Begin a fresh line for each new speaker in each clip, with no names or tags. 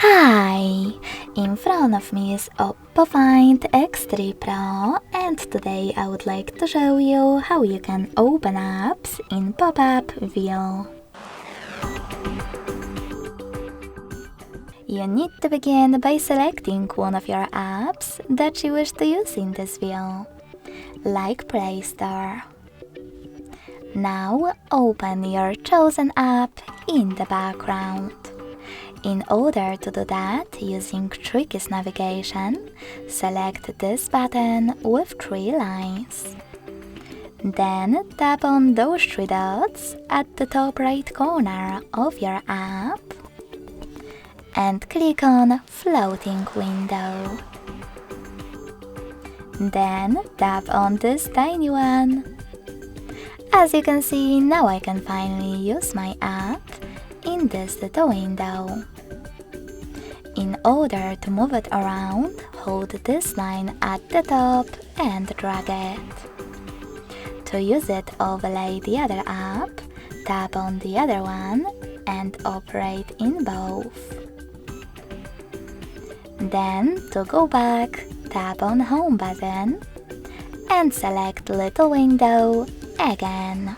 Hi! In front of me is OPPO Find X3 Pro, and today I would like to show you how you can open apps in pop-up view. You need to begin by selecting one of your apps that you wish to use in this view, like Play Store. Now open your chosen app in the background. In order to do that, using Tricky's navigation, select this button with 3 lines. Then tap on those 3 dots at the top right corner of your app and click on Floating Window. Then tap on this tiny one. As you can see, now I can finally use my app in this little window. In order to move it around, hold this line at the top and drag it. To use it, overlay the other app, tap on the other one and operate in both. Then, to go back, tap on Home button and select Little Window again.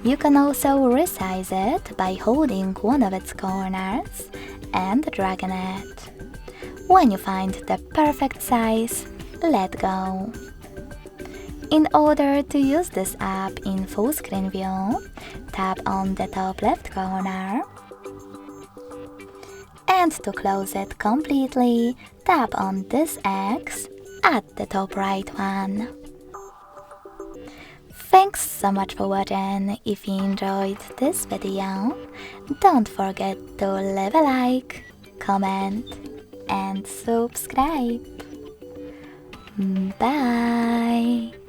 You can also resize it by holding one of its corners and dragging it. When you find the perfect size, let go. In order to use this app in full screen view, tap on the top left corner. And to close it completely, tap on this X at the top right one. Thanks so much for watching. If you enjoyed this video, don't forget to leave a like, comment and subscribe. Bye!